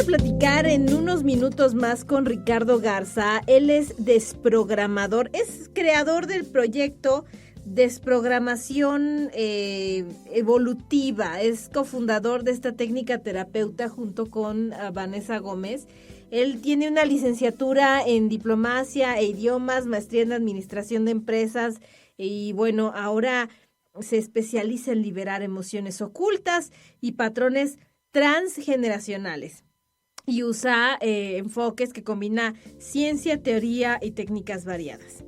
platicar en unos minutos más con Ricardo Garza. Él es desprogramador, es creador del proyecto Desprogramación Evolutiva, es cofundador de esta técnica terapeuta junto con Vanessa Gómez. Él tiene una licenciatura en diplomacia e idiomas, maestría en administración de empresas y bueno, ahora se especializa en liberar emociones ocultas y patrones transgeneracionales. Y usa enfoques que combina ciencia, teoría y técnicas variadas.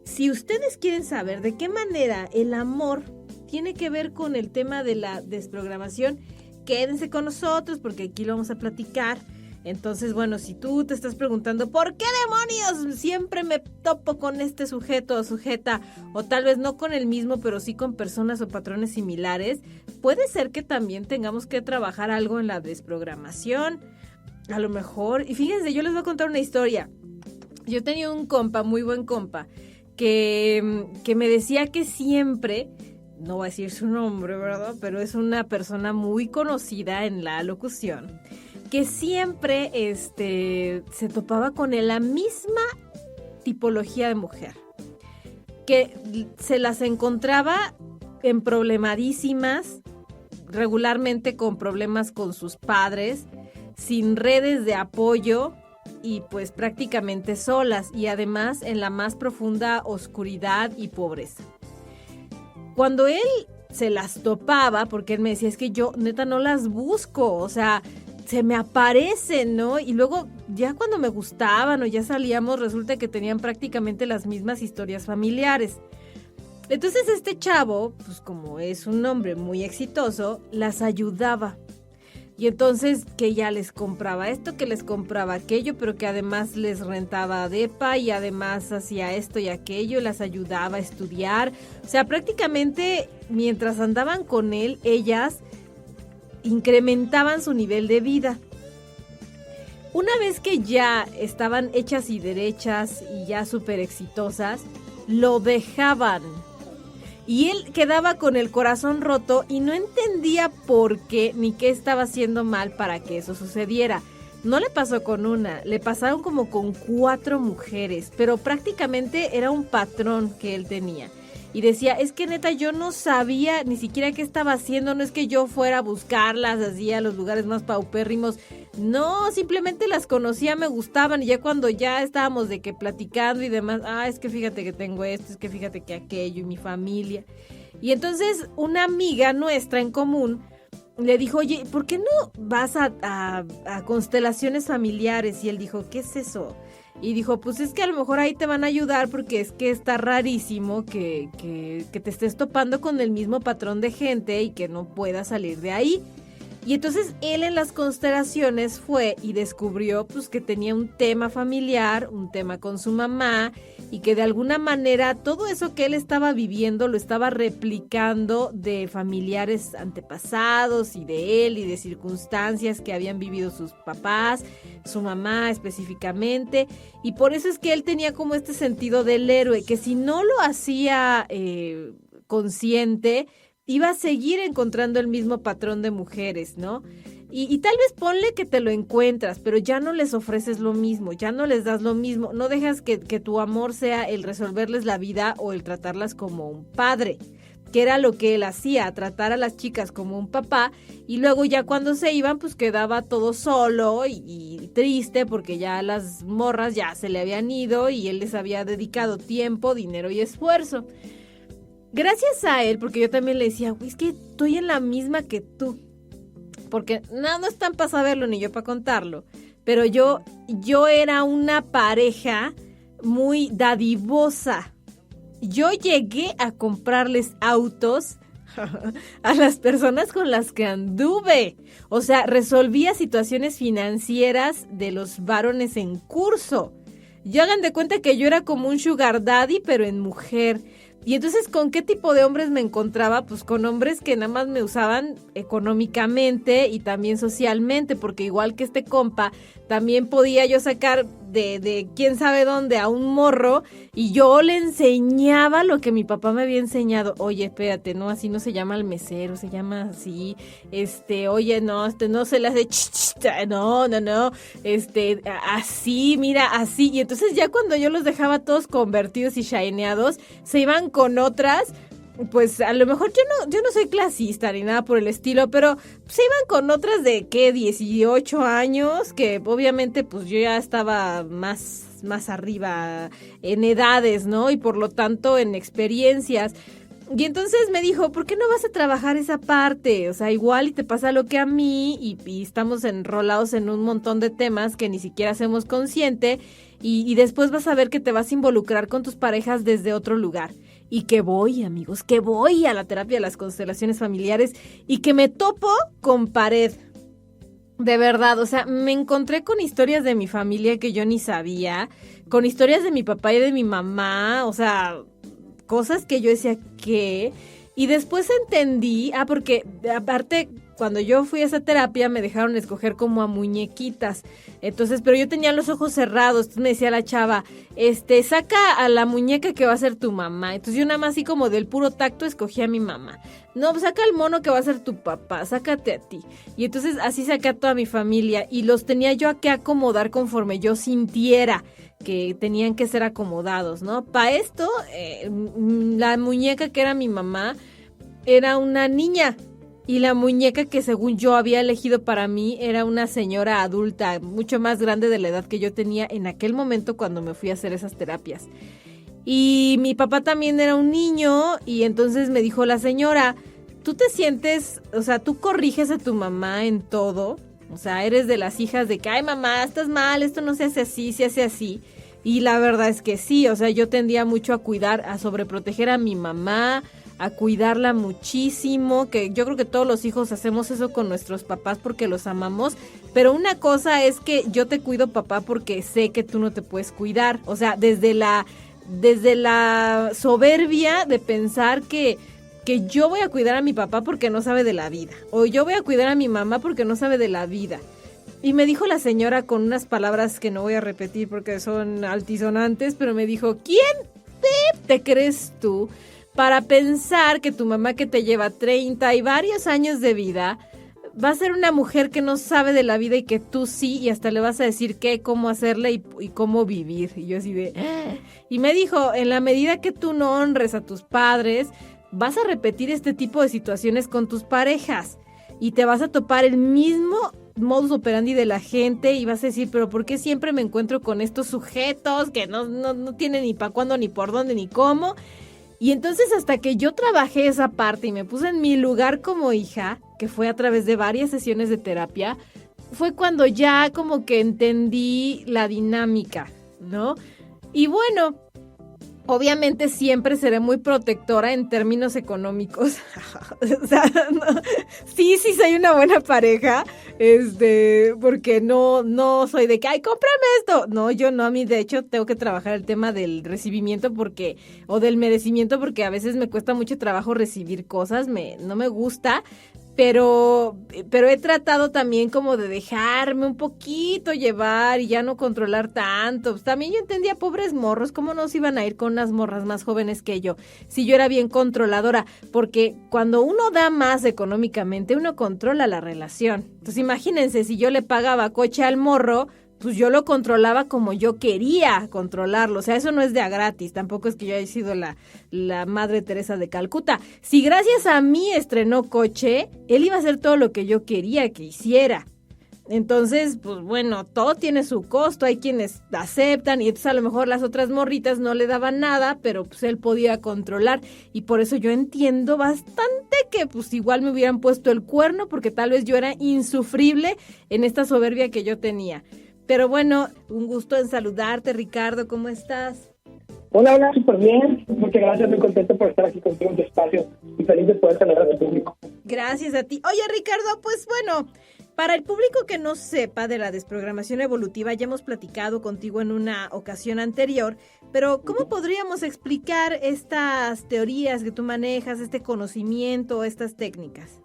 Si ustedes quieren saber de qué manera el amor tiene que ver con el tema de la desprogramación, quédense con nosotros porque aquí lo vamos a platicar. Entonces, bueno, si tú te estás preguntando ¿por qué demonios siempre me topo con este sujeto o sujeta? O tal vez no con el mismo, pero sí con personas o patrones similares. Puede ser que también tengamos que trabajar algo en la desprogramación. A lo mejor, y fíjense, yo les voy a contar una historia. Yo tenía un compa, muy buen compa, que me decía que siempre, no voy a decir su nombre, ¿verdad? Pero es una persona muy conocida en la locución, que siempre se topaba con la misma tipología de mujer, que se las encontraba emproblemadísimas, regularmente con problemas con sus padres, sin redes de apoyo y pues prácticamente solas y además en la más profunda oscuridad y pobreza. Cuando él se las topaba, porque él me decía, es que yo neta no las busco, o sea, se me aparecen, ¿no? Y luego ya cuando me gustaban o ya salíamos, resulta que tenían prácticamente las mismas historias familiares. Entonces este chavo, pues como es un hombre muy exitoso, las ayudaba. Y entonces que ya les compraba esto, que les compraba aquello, pero que además les rentaba depa y además hacía esto y aquello, las ayudaba a estudiar. O sea, prácticamente mientras andaban con él, ellas incrementaban su nivel de vida. Una vez que ya estaban hechas y derechas y ya súper exitosas, lo dejaban. Y él quedaba con el corazón roto y no entendía por qué ni qué estaba haciendo mal para que eso sucediera. No le pasó con una, le pasaron como con 4 mujeres, pero prácticamente era un patrón que él tenía. Y decía, es que neta yo no sabía ni siquiera qué estaba haciendo, no es que yo fuera a buscarlas así a los lugares más paupérrimos, no, simplemente las conocía, me gustaban y ya cuando ya estábamos de que platicando y demás, es que fíjate que tengo esto, es que fíjate que aquello y mi familia. Y entonces una amiga nuestra en común le dijo, oye, ¿por qué no vas a constelaciones familiares? Y él dijo, ¿qué es eso? Y dijo, pues es que a lo mejor ahí te van a ayudar porque es que está rarísimo que te estés topando con el mismo patrón de gente y que no puedas salir de ahí. Y entonces él en las constelaciones fue y descubrió pues que tenía un tema familiar, un tema con su mamá y que de alguna manera todo eso que él estaba viviendo lo estaba replicando de familiares antepasados y de él y de circunstancias que habían vivido sus papás, su mamá específicamente. Y por eso es que él tenía como este sentido del héroe, que si no lo hacía consciente, iba a seguir encontrando el mismo patrón de mujeres, ¿no? Y tal vez ponle que te lo encuentras, pero ya no les ofreces lo mismo, ya no les das lo mismo, no dejas que tu amor sea el resolverles la vida o el tratarlas como un padre, que era lo que él hacía, tratar a las chicas como un papá, y luego ya cuando se iban, pues quedaba todo solo y triste porque ya las morras ya se le habían ido y él les había dedicado tiempo, dinero y esfuerzo. Gracias a él, porque yo también le decía, güey, es que estoy en la misma que tú. Porque no están para saberlo ni yo para contarlo. Pero yo era una pareja muy dadivosa. Yo llegué a comprarles autos a las personas con las que anduve. O sea, resolvía situaciones financieras de los varones en curso. Y hagan de cuenta que yo era como un sugar daddy, pero en mujer. Y entonces, ¿con qué tipo de hombres me encontraba? Pues con hombres que nada más me usaban económicamente y también socialmente, porque igual que este compa, también podía yo sacar de quién sabe dónde a un morro y yo le enseñaba lo que mi papá me había enseñado. Oye, espérate, no, así no se llama al mesero, se llama así. Oye, no, no se le hace no, así, mira, así. Y entonces ya cuando yo los dejaba todos convertidos y shineados, se iban con otras. Pues a lo mejor yo no soy clasista ni nada por el estilo, pero se iban con otras de 18 años, que obviamente pues yo ya estaba más arriba en edades, ¿no? Y por lo tanto en experiencias. Y entonces me dijo, ¿por qué no vas a trabajar esa parte? O sea, igual y te pasa lo que a mí y estamos enrolados en un montón de temas que ni siquiera hacemos consciente y después vas a ver que te vas a involucrar con tus parejas desde otro lugar. Y que voy, amigos, que voy a la terapia de las constelaciones familiares y que me topo con pared. De verdad, o sea, me encontré con historias de mi familia que yo ni sabía, con historias de mi papá y de mi mamá, o sea, cosas que yo decía, ¿qué? Y después entendí, porque aparte cuando yo fui a esa terapia me dejaron escoger como a muñequitas. Entonces, pero yo tenía los ojos cerrados. Entonces me decía la chava, saca a la muñeca que va a ser tu mamá. Entonces yo nada más así como del puro tacto escogí a mi mamá. No, pues saca al mono que va a ser tu papá, sácate a ti. Y entonces así saqué a toda mi familia y los tenía yo que acomodar conforme yo sintiera que tenían que ser acomodados, ¿no? Para esto, la muñeca que era mi mamá era una niña. Y la muñeca que según yo había elegido para mí era una señora adulta, mucho más grande de la edad que yo tenía en aquel momento cuando me fui a hacer esas terapias. Y mi papá también era un niño y entonces me dijo la señora, tú te sientes, o sea, tú corriges a tu mamá en todo, o sea, eres de las hijas de que, ay mamá, estás mal, esto no se hace así, se hace así. Y la verdad es que sí, o sea, yo tendía mucho a cuidar, a sobreproteger a mi mamá, a cuidarla muchísimo, que yo creo que todos los hijos hacemos eso con nuestros papás porque los amamos, pero una cosa es que yo te cuido, papá, porque sé que tú no te puedes cuidar, o sea, desde la soberbia de pensar que yo voy a cuidar a mi papá porque no sabe de la vida, o yo voy a cuidar a mi mamá porque no sabe de la vida. Y me dijo la señora con unas palabras que no voy a repetir porque son altisonantes, pero me dijo, ¿quién te crees tú para pensar que tu mamá que te lleva 30 y varios años de vida va a ser una mujer que no sabe de la vida y que tú sí, y hasta le vas a decir qué, cómo hacerle y cómo vivir? Y yo así de... Y me dijo, en la medida que tú no honres a tus padres, vas a repetir este tipo de situaciones con tus parejas y te vas a topar el mismo modus operandi de la gente y vas a decir, pero ¿por qué siempre me encuentro con estos sujetos que no tienen ni para cuándo, ni por dónde, ni cómo? Y entonces hasta que yo trabajé esa parte y me puse en mi lugar como hija, que fue a través de varias sesiones de terapia, fue cuando ya como que entendí la dinámica, ¿no? Y bueno, obviamente siempre seré muy protectora en términos económicos. O sea, no, sí soy una buena pareja, porque no soy de que, ay, cómprame esto. No, yo no, a mí de hecho tengo que trabajar el tema del recibimiento o del merecimiento porque a veces me cuesta mucho trabajo recibir cosas, no me gusta. Pero he tratado también como de dejarme un poquito llevar y ya no controlar tanto. Pues también yo entendía, pobres morros, ¿cómo no se iban a ir con unas morras más jóvenes que yo? Si yo era bien controladora, porque cuando uno da más económicamente, uno controla la relación. Entonces imagínense, si yo le pagaba coche al morro, pues yo lo controlaba como yo quería controlarlo. O sea, eso no es de a gratis. Tampoco es que yo haya sido la Madre Teresa de Calcuta. Si gracias a mí estrenó coche, él iba a hacer todo lo que yo quería que hiciera. Entonces, pues bueno, todo tiene su costo. Hay quienes aceptan y entonces a lo mejor las otras morritas no le daban nada, pero pues él podía controlar. Y por eso yo entiendo bastante que pues igual me hubieran puesto el cuerno porque tal vez yo era insufrible en esta soberbia que yo tenía. Pero bueno, un gusto en saludarte, Ricardo, ¿cómo estás? Hola, súper bien. Muchas gracias, muy contento por estar aquí contigo en tu espacio y feliz de poder saludar a tu público. Gracias a ti. Oye, Ricardo, pues bueno, para el público que no sepa de la desprogramación evolutiva, ya hemos platicado contigo en una ocasión anterior, pero ¿cómo podríamos explicar estas teorías que tú manejas, este conocimiento, estas técnicas?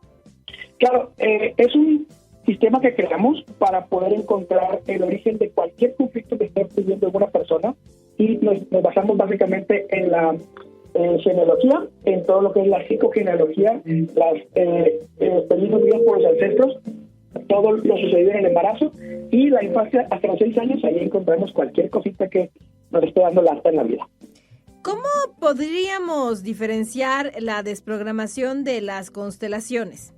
Claro, es un sistema que creamos para poder encontrar el origen de cualquier conflicto que esté viviendo alguna persona, y nos basamos básicamente en la genealogía, en todo lo que es la psicogenealogía, las experiencias vividas por los ancestros, todo lo sucedido en el embarazo y la infancia hasta los 6 años. Ahí encontramos cualquier cosita que nos esté dando lata en la vida. ¿Cómo podríamos diferenciar la desprogramación de las constelaciones?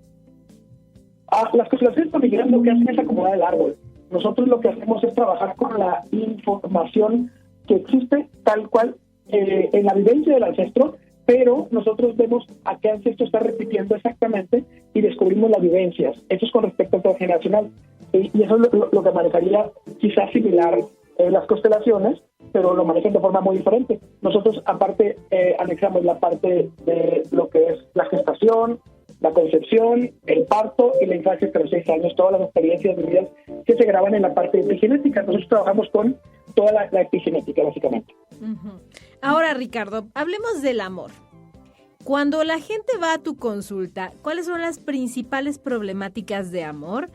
Las constelaciones familiares lo que hacen es acomodar el árbol. Nosotros lo que hacemos es trabajar con la información que existe tal cual en la vivencia del ancestro, pero nosotros vemos a qué ancestro está repitiendo exactamente y descubrimos las vivencias. Eso es con respecto al transgeneracional. Y eso es lo que manejaría quizás similar las constelaciones, pero lo manejan de forma muy diferente. Nosotros, aparte, anexamos la parte de lo que es la gestación, la concepción, el parto y la infancia hasta los 6 años, todas las experiencias vividas que se graban en la parte epigenética. Nosotros trabajamos con toda la epigenética, básicamente. Uh-huh. Ahora, Ricardo, hablemos del amor. Cuando la gente va a tu consulta, ¿cuáles son las principales problemáticas de amor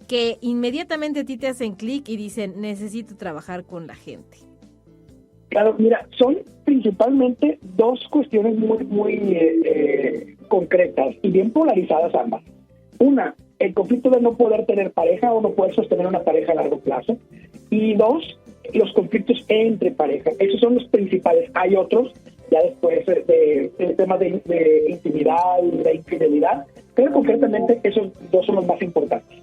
que inmediatamente a ti te hacen clic y dicen, necesito trabajar con la gente? Claro, mira, son principalmente dos cuestiones muy concretas y bien polarizadas ambas. Una, el conflicto de no poder tener pareja o no poder sostener una pareja a largo plazo. Y dos, los conflictos entre parejas. Esos son los principales. Hay otros, ya después de temas de intimidad y de infidelidad, pero concretamente esos dos son los más importantes.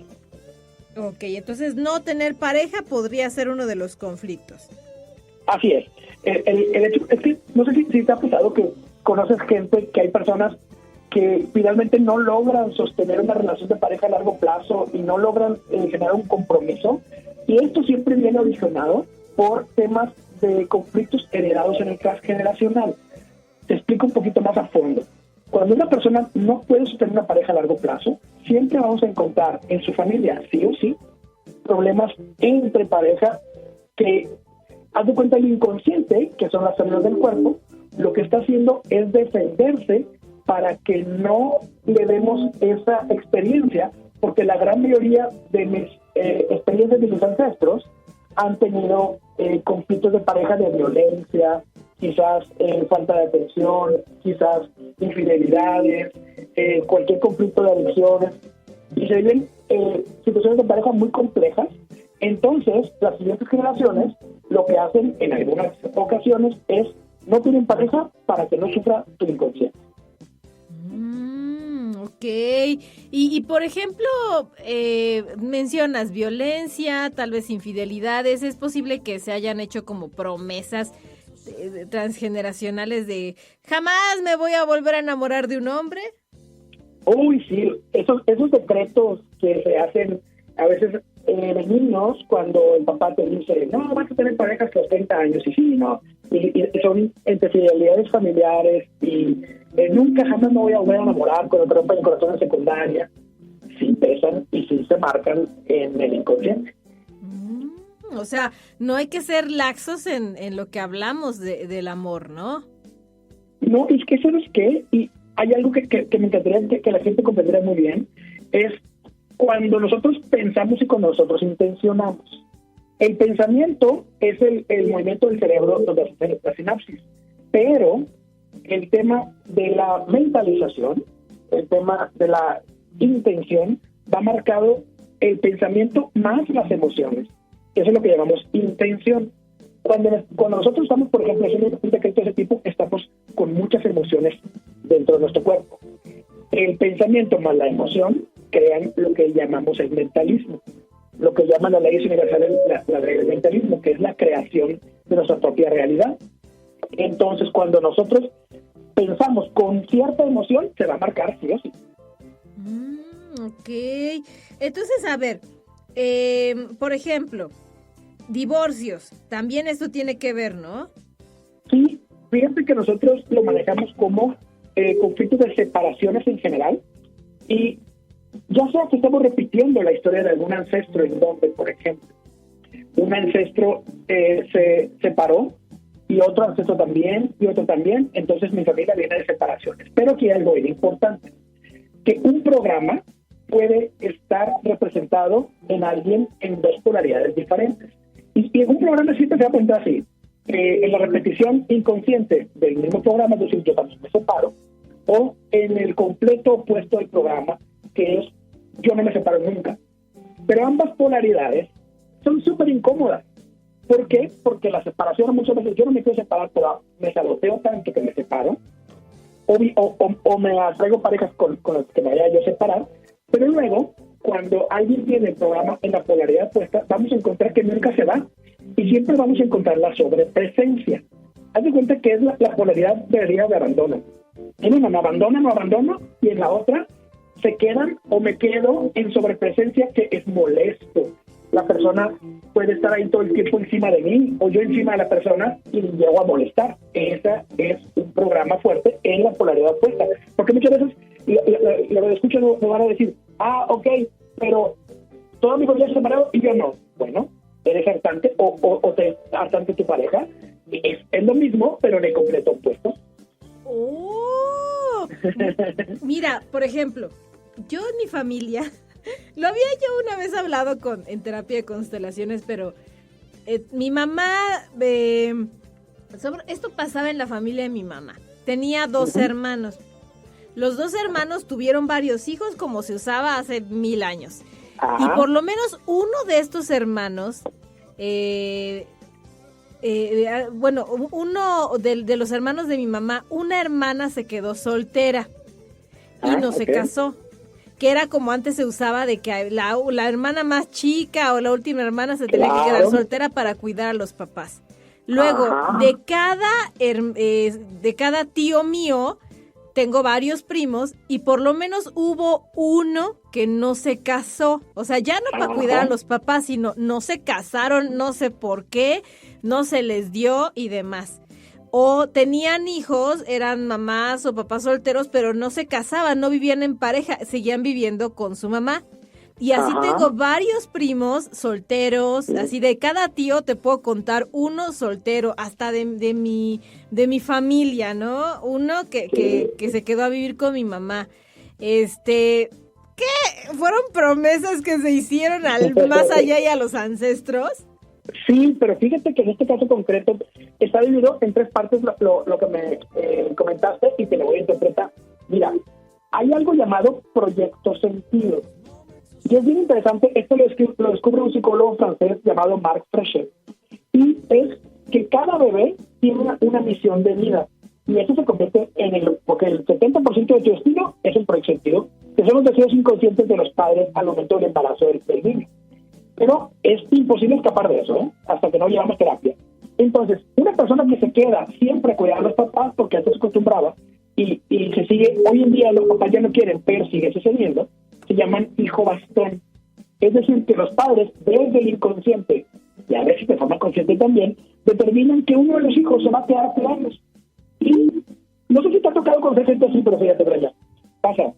Ok, entonces no tener pareja podría ser uno de los conflictos. Así es. El hecho es que, no sé si te ha pasado que conoces gente, que hay personas que finalmente no logran sostener una relación de pareja a largo plazo y no logran generar un compromiso. Y esto siempre viene originado por temas de conflictos heredados en el transgeneracional. Te explico un poquito más a fondo. Cuando una persona no puede sostener una pareja a largo plazo, siempre vamos a encontrar en su familia, sí o sí, problemas entre pareja que, haz de cuenta, el inconsciente, que son las células del cuerpo, lo que está haciendo es defenderse para que no le demos esa experiencia, porque la gran mayoría de mis experiencias de mis ancestros han tenido conflictos de pareja de violencia, quizás falta de atención, quizás infidelidades, cualquier conflicto de adicciones, y se viven situaciones de pareja muy complejas. Entonces, las siguientes generaciones lo que hacen en algunas ocasiones es no tienen pareja para que no sufra tu inconsciente. Ok. Y por ejemplo, mencionas violencia, tal vez infidelidades. ¿Es posible que se hayan hecho como promesas transgeneracionales de jamás me voy a volver a enamorar de un hombre? Uy, sí. Esos decretos que se hacen a veces de niños, cuando el papá te dice, no, vas a tener parejas a los 30 años, y sí, no, y son entre fidelidades familiares, y nunca jamás me voy a volver a enamorar cuando te rompen el corazón en secundaria, sí pesan y sí se marcan en el inconsciente. O sea, no hay que ser laxos en lo que hablamos del amor, ¿no? No, es que ¿sabes qué? Y hay algo que me encantaría que la gente comprendiera muy bien, es cuando nosotros pensamos y cuando nosotros intencionamos. El pensamiento es el movimiento del cerebro donde hace la sinapsis, pero el tema de la mentalización, el tema de la intención, va marcado el pensamiento más las emociones. Eso es lo que llamamos intención. Cuando nosotros estamos, por ejemplo, haciendo un decreto de ese tipo, estamos con muchas emociones dentro de nuestro cuerpo. El pensamiento más la emoción crean lo que llamamos el mentalismo, lo que llaman las leyes universales, la ley del mentalismo, que es la creación de nuestra propia realidad. Entonces, cuando nosotros pensamos con cierta emoción, se va a marcar sí o sí. Ok. Entonces, a ver, por ejemplo, divorcios, también esto tiene que ver, ¿no? Sí, fíjate que nosotros lo manejamos como conflictos de separaciones en general, y ya sea que estamos repitiendo la historia de algún ancestro en donde, por ejemplo, un ancestro se separó y otro ancestro también y otro también, entonces mi familia viene de separaciones. Pero aquí hay algo bien importante, que un programa puede estar representado en alguien en dos polaridades diferentes. Y en un programa siempre se va a poner así, en la repetición inconsciente del mismo programa, es decir, yo también me separo, o en el completo opuesto del programa, que es yo no me separo nunca. Pero ambas polaridades son súper incómodas. ¿Por qué? Porque la separación muchas veces yo no me quiero separar, pero me saboteo tanto que me separo, o me atraigo parejas con las que me vaya yo a separar, pero luego, cuando alguien tiene el programa en la polaridad opuesta, vamos a encontrar que nunca se va, y siempre vamos a encontrar la sobrepresencia. Haz de cuenta que es la polaridad de herida de abandono. En una me abandono, y en la otra se quedan o me quedo en sobrepresencia, que es molesto. La persona puede estar ahí todo el tiempo encima de mí, o yo encima de la persona, y llego a molestar. Ese es un programa fuerte en la polaridad opuesta. Porque muchas veces lo que escuchan me van a decir, ok, pero toda mi familia se separado y yo no. Bueno, eres hartante o te es hartante tu pareja. Es lo mismo, pero en el completo opuesto. ¡Oh! Mira, por ejemplo, yo en mi familia, lo había yo una vez hablado en terapia de constelaciones, pero mi mamá, esto pasaba en la familia de mi mamá. Tenía 2 hermanos. Los 2 hermanos tuvieron varios hijos, como se usaba hace 1000 años. Ajá. Y por lo menos uno de estos hermanos, uno de los hermanos de mi mamá, una hermana se quedó soltera y no se casó. Que era como antes se usaba, de que la hermana más chica o la última hermana se tenía que quedar soltera para cuidar a los papás. Luego, de cada tío mío, tengo varios primos, y por lo menos hubo uno que no se casó. O sea, ya no para cuidar a los papás, sino no se casaron, no sé por qué, no se les dio y demás. O tenían hijos, eran mamás o papás solteros, pero no se casaban, no vivían en pareja, seguían viviendo con su mamá. Y así tengo varios primos solteros, así de cada tío te puedo contar uno soltero, hasta de mi familia, ¿no? Uno que se quedó a vivir con mi mamá. ¿Qué? ¿Fueron promesas que se hicieron al más allá y a los ancestros? Sí, pero fíjate que en este caso concreto está dividido en 3 partes lo que me comentaste, y te lo voy a interpretar. Mira, hay algo llamado proyecto sentido. Y es bien interesante, esto lo descubre un psicólogo francés llamado Marc Frechet. Y es que cada bebé tiene una misión de vida. Y eso se convierte porque el 70% de tu destino es el proyecto sentido, que son los deseos inconscientes de los padres al momento del embarazo del niño. Pero es imposible escapar de eso, hasta que no llevamos terapia. Entonces, una persona que se queda siempre a cuidar a los papás, porque antes se acostumbraba, y se sigue, hoy en día los papás ya no quieren, pero sigue sucediendo, se llaman hijo bastón. Es decir, que los padres, desde el inconsciente, y a veces de forma consciente también, determinan que uno de los hijos se va a quedar a cuidarlos. Y no sé si te ha tocado conocer gente así, pero fíjate por allá. Pasa,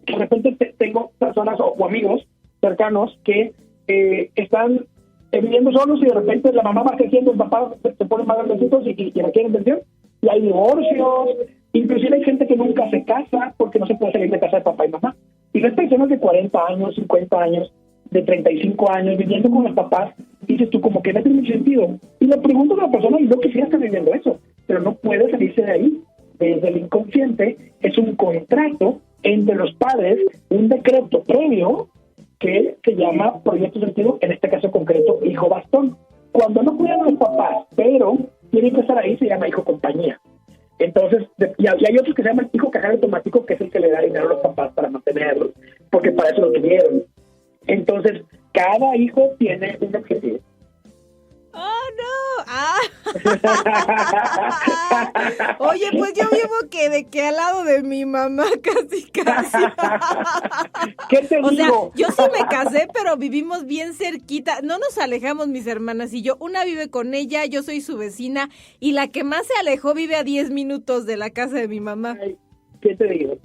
de repente tengo personas o amigos cercanos que están viviendo solos, y de repente la mamá va creciendo, el papá se pone más grandecitos y requieren atención, y hay divorcios, inclusive hay gente que nunca se casa porque no se puede salir de casa de papá y mamá. Y ves personas de 40 años, 50 años, de 35 años viviendo con los papás, y dices tú, como que no tiene sentido. Y le preguntas a la persona, y no quisiera estar viviendo eso, pero no puede salirse de ahí. Desde el inconsciente es un contrato entre los padres, un decreto previo que se llama proyecto sentido, en este caso concreto, hijo bastón. Cuando no cuidan a los papás, pero tienen que estar ahí, se llama hijo compañía. Entonces, y hay otros que se llaman hijo cajero automático, que es el que le da dinero a los papás para mantenerlos, porque para eso lo tuvieron. Entonces, cada hijo tiene un objetivo. ¡Oh, no! Oye, pues yo vivo que al lado de mi mamá, casi. ¿Qué te digo? O sea, yo sí me casé, pero vivimos bien cerquita. No nos alejamos, mis hermanas y yo. Una vive con ella, yo soy su vecina, y la que más se alejó vive a 10 minutos de la casa de mi mamá. Ay, ¿qué te digo?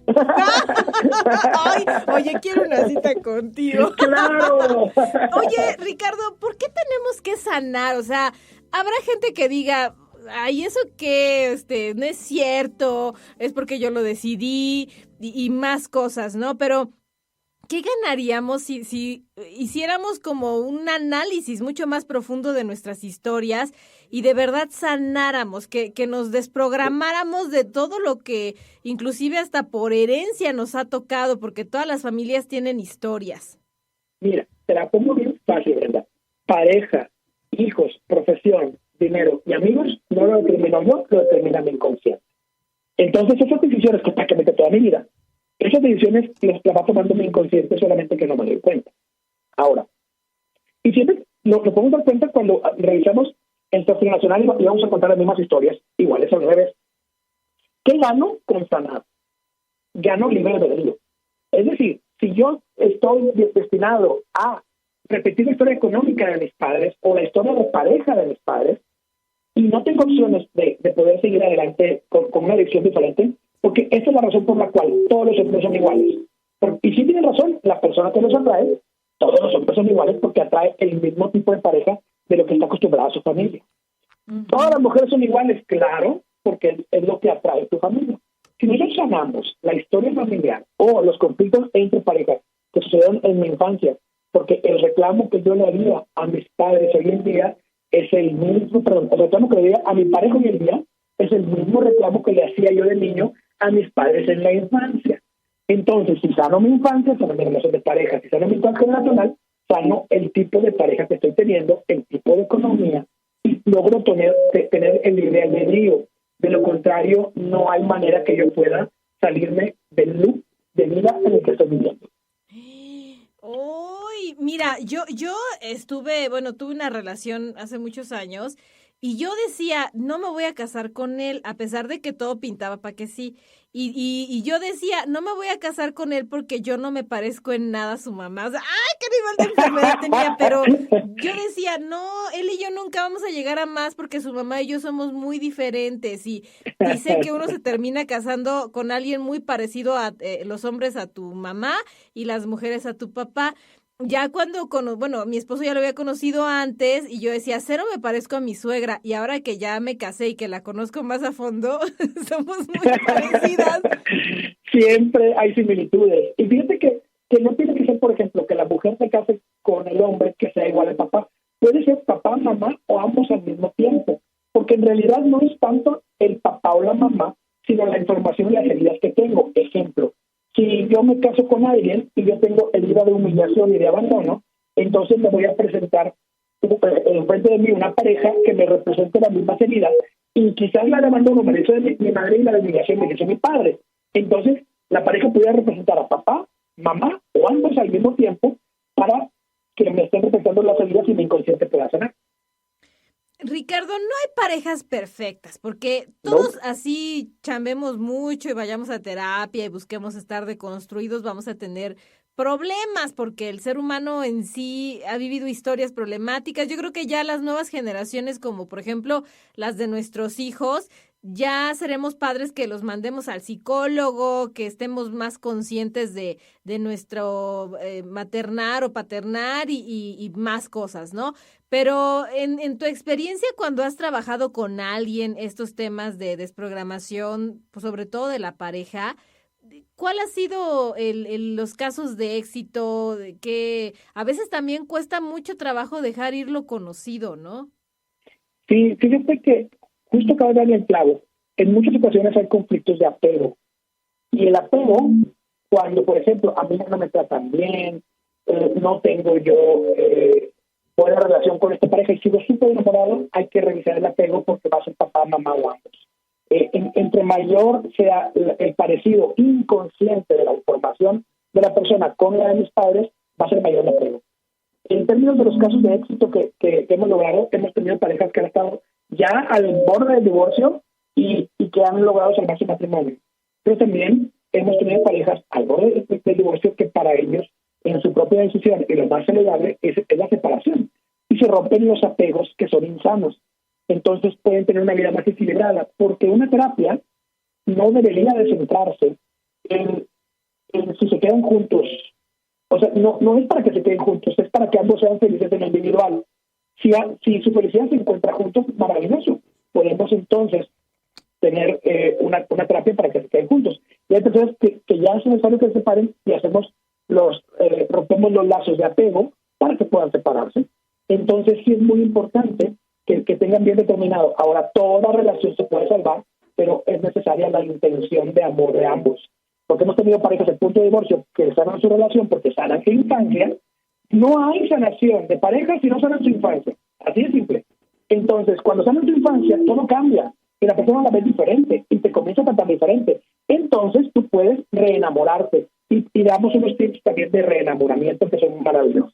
Ay, oye, quiero una cita contigo. ¡Claro! Oye, Ricardo, ¿por qué tenemos que sanar? O sea, habrá gente que diga, ay, eso que no es cierto, es porque yo lo decidí, y más cosas, ¿no? Pero ¿Qué ganaríamos si hiciéramos como un análisis mucho más profundo de nuestras historias y de verdad sanáramos, que nos desprogramáramos de todo lo que inclusive hasta por herencia nos ha tocado, porque todas las familias tienen historias? Mira, te la pongo bien fácil, ¿verdad? Pareja, hijos, profesión, dinero y amigos no lo determino yo, lo determina mi inconsciente. Entonces esas decisiones que prácticamente toda mi vida, esas decisiones las va tomando mi inconsciente, solamente que no me doy cuenta. Ahora, y siempre lo podemos dar cuenta cuando revisamos el transnacional y vamos a contar las mismas historias, iguales al revés. ¿Qué gano con sanar? Gano libre albedrío. Es decir, si yo estoy destinado a repetir la historia económica de mis padres o la historia de pareja de mis padres y no tengo opciones de poder seguir adelante con una dirección diferente, porque esa es la razón por la cual todos los hombres son iguales. Y si tiene razón, la persona que los atrae, todos los hombres son iguales porque atrae el mismo tipo de pareja de lo que está acostumbrada a su familia. Todas las mujeres son iguales, claro, porque es lo que atrae tu familia. Si nosotros sanamos la historia familiar o los conflictos entre parejas que sucedieron en mi infancia, porque el reclamo que yo le haría a mis padres hoy en día es el mismo, el reclamo que le haría a mi pareja hoy en día es el mismo reclamo que le hacía yo de niño a mis padres en la infancia. Entonces, si sano mi infancia, sano mi relación de pareja, si sano mi infancia generacional, sano el tipo de pareja que estoy teniendo, el tipo de economía, y logro tener el libre albedrío. De lo contrario, no hay manera que yo pueda salirme del loop de vida en el que estoy viviendo. Uy, mira, yo tuve una relación hace muchos años y yo decía, no me voy a casar con él, a pesar de que todo pintaba para que sí. Y yo decía, no me voy a casar con él porque yo no me parezco en nada a su mamá. O sea, ¡ay, qué nivel de enfermedad tenía! Pero yo decía, no, él y yo nunca vamos a llegar a más porque su mamá y yo somos muy diferentes. Y dice que uno se termina casando con alguien muy parecido a los hombres a tu mamá y las mujeres a tu papá. Ya mi esposo ya lo había conocido antes y yo decía, cero me parezco a mi suegra, y ahora que ya me casé y que la conozco más a fondo, somos muy parecidas. Siempre hay similitudes. Y fíjate que no tiene que ser, por ejemplo, que la mujer se case con el hombre que sea igual al papá. Puede ser papá, mamá o ambos al mismo tiempo. Porque en realidad no es tanto el papá o la mamá, sino la información y las heridas que tengo. Ejemplo, si yo me caso con alguien y yo tengo herida de humillación y de abandono, entonces me voy a presentar enfrente de mí una pareja que me represente las mismas heridas, y quizás la de abandono me la hizo mi madre y la de humillación me la hizo mi padre. Entonces, la pareja pudiera representar a papá, mamá o ambos al mismo tiempo para que me estén representando las heridas y mi inconsciente pueda sanar. Ricardo, no hay parejas perfectas, porque todos así chambemos mucho y vayamos a terapia y busquemos estar deconstruidos, vamos a tener problemas, porque el ser humano en sí ha vivido historias problemáticas. Yo creo que ya las nuevas generaciones, como por ejemplo las de nuestros hijos, ya seremos padres que los mandemos al psicólogo, que estemos más conscientes de nuestro maternar o paternar y más cosas, ¿no? Pero en tu experiencia, cuando has trabajado con alguien estos temas de desprogramación, pues sobre todo de la pareja, ¿cuál ha sido los casos de éxito? Que a veces también cuesta mucho trabajo dejar ir lo conocido, ¿no? Sí, fíjate que justo acaba de darle el clavo. En muchas ocasiones hay conflictos de apego. Y el apego, cuando, por ejemplo, a mí no me tratan bien, no tengo yo buena relación con esta pareja y sigo súper enamorado, hay que revisar el apego porque va a ser papá, mamá o ambos. Entre mayor sea el parecido inconsciente de la información de la persona con la de mis padres, va a ser mayor el apego. En términos de los casos de éxito que hemos logrado, hemos tenido parejas que han estado ya al borde del divorcio y que han logrado salvar su matrimonio. Pero también hemos tenido parejas al borde del divorcio que para ellos, en su propia decisión, y lo más saludable es la separación. Y se rompen los apegos que son insanos. Entonces pueden tener una vida más equilibrada, porque una terapia no debería de centrarse en si se quedan juntos. O sea, no es para que se queden juntos, es para que ambos sean felices en lo individual. Si su felicidad se encuentra juntos, maravilloso. Podemos entonces tener una terapia para que se queden juntos. Y hay personas que ya es necesario que se separen y hacemos rompemos los lazos de apego para que puedan separarse. Entonces sí es muy importante que tengan bien determinado. Ahora, toda relación se puede salvar, pero es necesaria la intención de amor de ambos. Porque hemos tenido parejas en punto de divorcio que sanan su relación porque sanan su infancia. No hay sanación de pareja si no sanan su infancia. Así de simple. Entonces, cuando sanan tu infancia, todo cambia. Y la persona la ve diferente y te comienza a tratar diferente. Entonces, tú puedes reenamorarte. Y damos unos tips también de reenamoramiento que son maravillosos.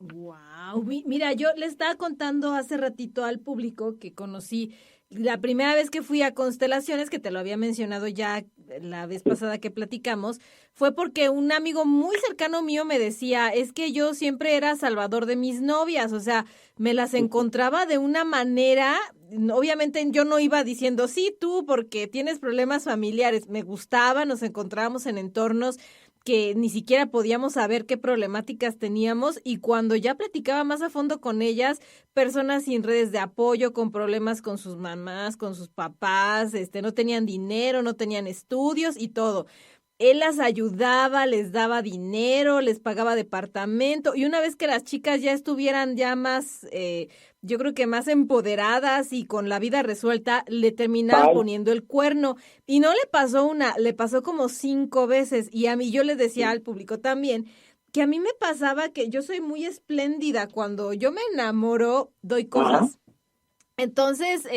Wow, mira, yo le estaba contando hace ratito al público que conocí la primera vez que fui a Constelaciones, que te lo había mencionado ya la vez pasada que platicamos, fue porque un amigo muy cercano mío me decía, es que yo siempre era salvador de mis novias, o sea, me las encontraba de una manera, obviamente yo no iba diciendo, sí, tú, porque tienes problemas familiares, me gustaba, nos encontrábamos en entornos que ni siquiera podíamos saber qué problemáticas teníamos y cuando ya platicaba más a fondo con ellas, personas sin redes de apoyo, con problemas con sus mamás, con sus papás, no tenían dinero, no tenían estudios y todo. Él las ayudaba, les daba dinero, les pagaba departamento y una vez que las chicas ya estuvieran ya más, yo creo que más empoderadas y con la vida resuelta, le terminaban poniendo el cuerno. Y no le pasó una, le pasó como 5 veces. Y a mí yo les decía al público también que a mí me pasaba que yo soy muy espléndida. Cuando yo me enamoro, doy cosas. Entonces,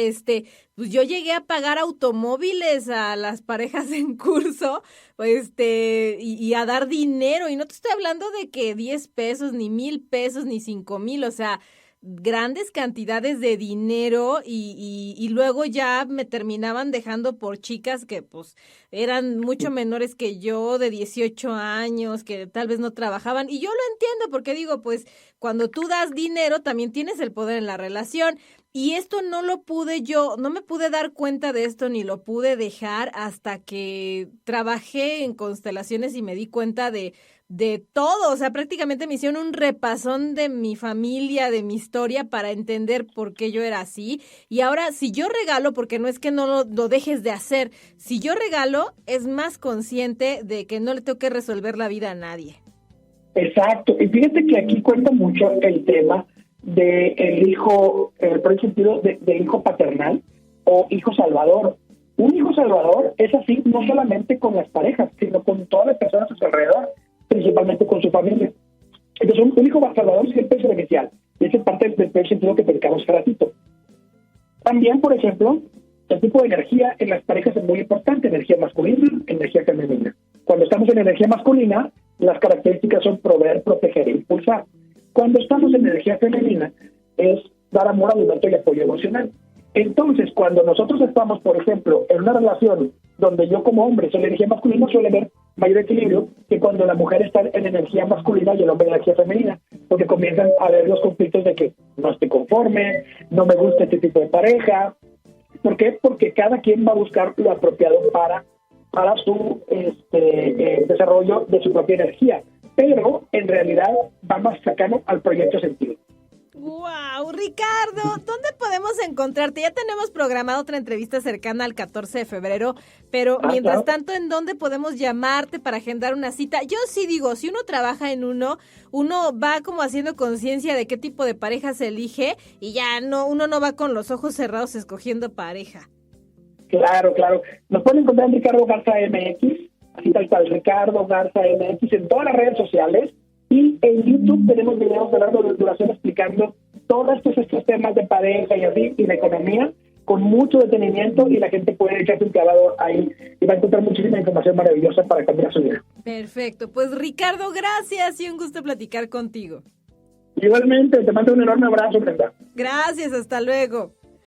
pues yo llegué a pagar automóviles a las parejas en curso, y a dar dinero. Y no te estoy hablando de que 10 pesos, ni 1,000 pesos, ni 5,000, o sea, grandes cantidades de dinero y luego ya me terminaban dejando por chicas que pues eran mucho menores que yo, de 18 años, que tal vez no trabajaban. Y yo lo entiendo porque digo, pues cuando tú das dinero también tienes el poder en la relación. Y esto no lo pude no me pude dar cuenta de esto ni lo pude dejar hasta que trabajé en Constelaciones y me di cuenta de todo. O sea, prácticamente me hicieron un repasón de mi familia, de mi historia para entender por qué yo era así. Y ahora, si yo regalo, porque no es que no lo dejes de hacer, si yo regalo, es más consciente de que no le tengo que resolver la vida a nadie. Exacto. Y fíjate que aquí cuenta mucho el tema de el hijo, por el sentido de hijo paternal o hijo salvador. Un hijo salvador es así no solamente con las parejas, sino con todas las personas a su alrededor, principalmente con su familia. Entonces, un hijo salvador siempre es beneficial. Y esa es parte del sentido que predicamos hace ratito. También, por ejemplo, el tipo de energía en las parejas es muy importante, energía masculina, energía femenina. Cuando estamos en energía masculina, las características son proveer, proteger e impulsar. Cuando estamos en energía femenina, es dar amor, alimento y apoyo emocional. Entonces, cuando nosotros estamos, por ejemplo, en una relación donde yo como hombre soy energía masculina, suele haber mayor equilibrio que cuando la mujer está en energía masculina y el hombre en energía femenina, porque comienzan a haber los conflictos de que no estoy conforme, no me gusta este tipo de pareja. ¿Por qué? Porque cada quien va a buscar lo apropiado para su desarrollo de su propia energía, pero en realidad va más cercano al proyecto sentido. ¡Wow! Ricardo, ¿dónde podemos encontrarte? Ya tenemos programada otra entrevista cercana al 14 de febrero, pero mientras tanto, ¿en dónde podemos llamarte para agendar una cita? Yo sí digo, si uno trabaja en uno va como haciendo conciencia de qué tipo de pareja se elige y ya uno no va con los ojos cerrados escogiendo pareja. Claro. Nos pueden encontrar en Ricardo Garza MX, así tal cual, Ricardo Garza MX en todas las redes sociales. Y en YouTube tenemos videos de larga duración explicando todos estos temas de pareja y así, y de economía, con mucho detenimiento, y la gente puede echarse un clavado ahí y va a encontrar muchísima información maravillosa para cambiar su vida. Perfecto. Pues Ricardo, gracias y un gusto platicar contigo. Igualmente, te mando un enorme abrazo, Brenda. Gracias, hasta luego.